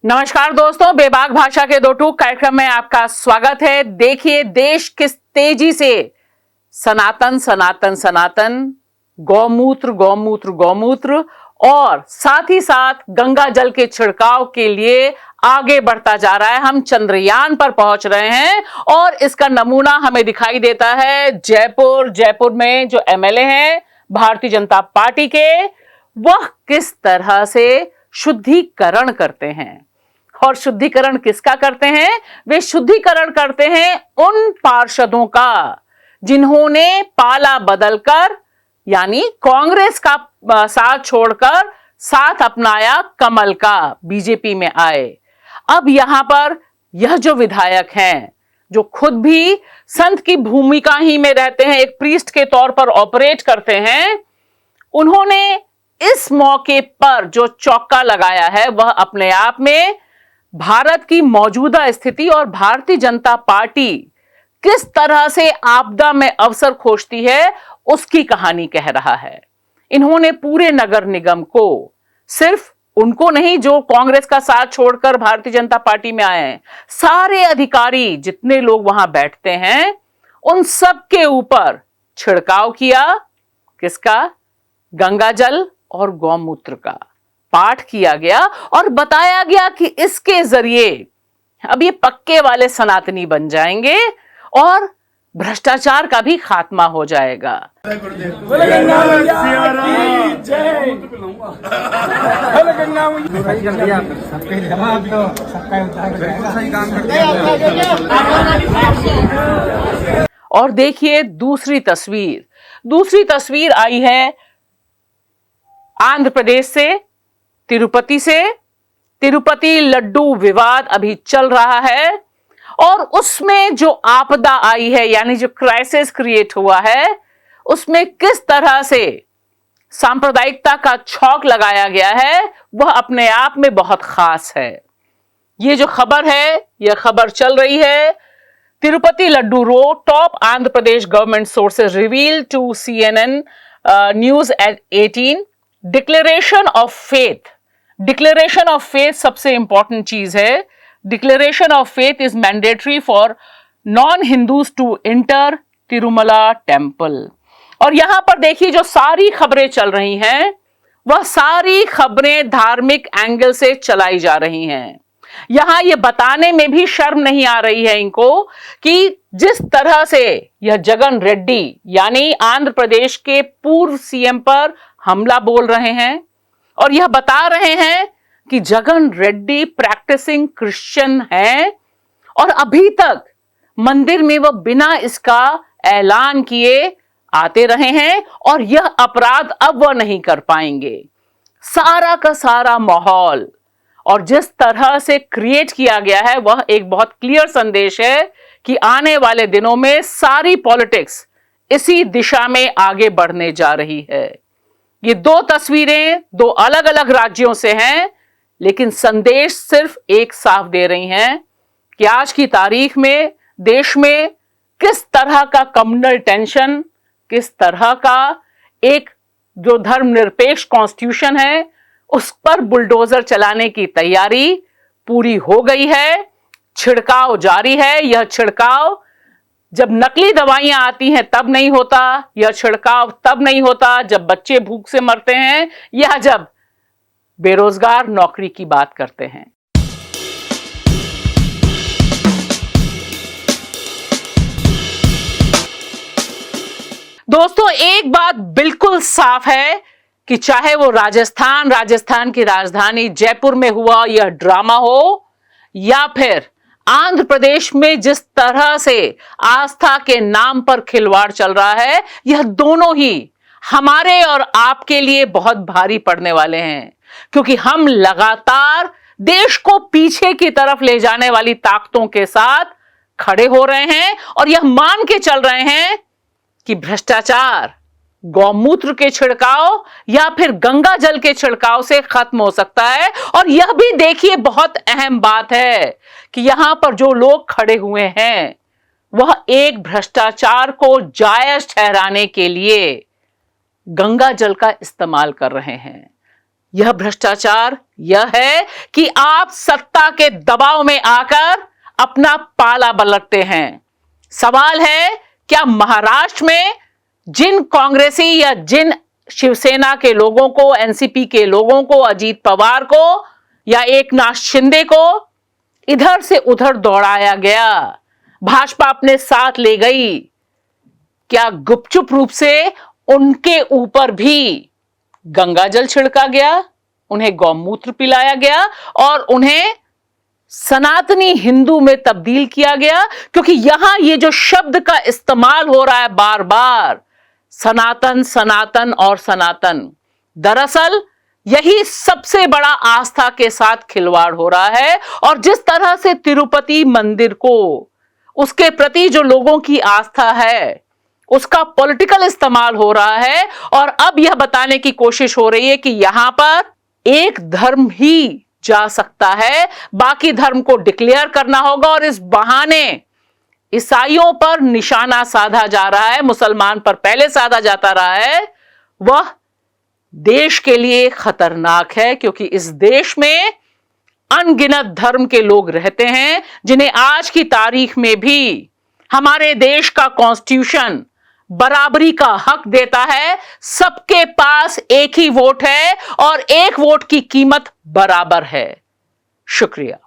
नमस्कार दोस्तों, बेबाक भाषा के दो टूक कार्यक्रम में आपका स्वागत है। देखिए देश किस तेजी से सनातन सनातन सनातन, गौमूत्र गौमूत्र गौमूत्र और साथ ही साथ गंगा जल के छिड़काव के लिए आगे बढ़ता जा रहा है। हम चंद्रयान पर पहुंच रहे हैं और इसका नमूना हमें दिखाई देता है जयपुर में जो एमएलए हैं भारतीय जनता पार्टी के, वह किस तरह से शुद्धिकरण करते हैं। और शुद्धिकरण किसका करते हैं? वे शुद्धिकरण करते हैं उन पार्षदों का जिन्होंने पाला बदलकर यानी कांग्रेस का साथ छोड़कर साथ अपनाया कमल का, बीजेपी में आए। अब यहां पर यह जो विधायक हैं जो खुद भी संत की भूमिका ही में रहते हैं, एक प्रीस्ट के तौर पर ऑपरेट करते हैं, उन्होंने इस मौके पर जो चौका लगाया है वह अपने आप में भारत की मौजूदा स्थिति और भारतीय जनता पार्टी किस तरह से आपदा में अवसर खोजती है उसकी कहानी कह रहा है। इन्होंने पूरे नगर निगम को, सिर्फ उनको नहीं जो कांग्रेस का साथ छोड़कर भारतीय जनता पार्टी में आए हैं, सारे अधिकारी जितने लोग वहां बैठते हैं उन सब के ऊपर छिड़काव किया। किसका? गंगा जल और गौमूत्र का पाठ किया गया और बताया गया कि इसके जरिए अब ये पक्के वाले सनातनी बन जाएंगे और भ्रष्टाचार का भी खात्मा हो जाएगा। और देखिए दूसरी तस्वीर आई है आंध्र प्रदेश से, तिरुपति लड्डू विवाद अभी चल रहा है और उसमें जो आपदा आई है यानी जो क्राइसिस क्रिएट हुआ है उसमें किस तरह से सांप्रदायिकता का छौक लगाया गया है वह अपने आप में बहुत खास है। ये जो खबर है, यह खबर चल रही है Tirupati laddu row, top Andhra Pradesh government sources reveal to CNN news at 18। Declaration of faith सबसे इंपॉर्टेंट चीज है। Declaration of faith is mandatory for non Hindus to enter Tirumala temple. और यहां पर देखिए जो सारी खबरें चल रही हैं वह सारी खबरें धार्मिक एंगल से चलाई जा रही हैं। यहां ये बताने में भी शर्म नहीं आ रही है इनको कि जिस तरह से यह जगन रेड्डी यानी आंध्र प्रदेश के पूर्व सीएम पर हमला बोल रहे हैं और यह बता रहे हैं कि जगन रेड्डी प्रैक्टिसिंग क्रिश्चियन है और अभी तक मंदिर में वह बिना इसका ऐलान किए आते रहे हैं और यह अपराध अब वह नहीं कर पाएंगे। सारा का सारा माहौल और जिस तरह से क्रिएट किया गया है वह एक बहुत क्लियर संदेश है कि आने वाले दिनों में सारी पॉलिटिक्स इसी दिशा में आगे बढ़ने जा रही है। ये दो तस्वीरें दो अलग अलग राज्यों से हैं लेकिन संदेश सिर्फ एक साफ दे रही हैं कि आज की तारीख में देश में किस तरह का कम्युनल टेंशन, किस तरह का एक जो धर्मनिरपेक्ष कॉन्स्टिट्यूशन है उस पर बुलडोजर चलाने की तैयारी पूरी हो गई है। छिड़काव जारी है। यह छिड़काव जब नकली दवाइयां आती हैं तब नहीं होता, यह छिड़काव तब नहीं होता जब बच्चे भूख से मरते हैं या जब बेरोजगार नौकरी की बात करते हैं। दोस्तों एक बात बिल्कुल साफ है कि चाहे वो राजस्थान की राजधानी जयपुर में हुआ यह ड्रामा हो या फिर आंध्र प्रदेश में जिस तरह से आस्था के नाम पर खिलवाड़ चल रहा है, यह दोनों ही हमारे और आपके लिए बहुत भारी पड़ने वाले हैं क्योंकि हम लगातार देश को पीछे की तरफ ले जाने वाली ताकतों के साथ खड़े हो रहे हैं और यह मान के चल रहे हैं कि भ्रष्टाचार गौमूत्र के छिड़काव या फिर गंगा जल के छिड़काव से खत्म हो सकता है। और यह भी देखिए बहुत अहम बात है कि यहां पर जो लोग खड़े हुए हैं वह एक भ्रष्टाचार को जायज ठहराने के लिए गंगा जल का इस्तेमाल कर रहे हैं। यह भ्रष्टाचार यह है कि आप सत्ता के दबाव में आकर अपना पाला पलटते हैं। सवाल है, क्या महाराष्ट्र में जिन कांग्रेसी या जिन शिवसेना के लोगों को, एनसीपी के लोगों को, अजीत पवार को या एकनाथ शिंदे को इधर से उधर दौड़ाया गया, भाजपा अपने साथ ले गई, क्या गुपचुप रूप से उनके ऊपर भी गंगा जल छिड़का गया, उन्हें गौमूत्र पिलाया गया और उन्हें सनातनी हिंदू में तब्दील किया गया? क्योंकि यहां ये जो शब्द का इस्तेमाल हो रहा है बार बार, सनातन सनातन और सनातन, दरअसल यही सबसे बड़ा आस्था के साथ खिलवाड़ हो रहा है। और जिस तरह से तिरुपति मंदिर को, उसके प्रति जो लोगों की आस्था है, उसका पॉलिटिकल इस्तेमाल हो रहा है और अब यह बताने की कोशिश हो रही है कि यहां पर एक धर्म ही जा सकता है, बाकी धर्म को डिक्लेयर करना होगा और इस बहाने ईसाइयों पर निशाना साधा जा रहा है, मुसलमान पर पहले साधा जाता रहा है। वह देश के लिए खतरनाक है, क्योंकि इस देश में अनगिनत धर्म के लोग रहते हैं जिन्हें आज की तारीख में भी हमारे देश का कॉन्स्टिट्यूशन बराबरी का हक देता है। सबके पास एक ही वोट है और एक वोट की कीमत बराबर है। शुक्रिया।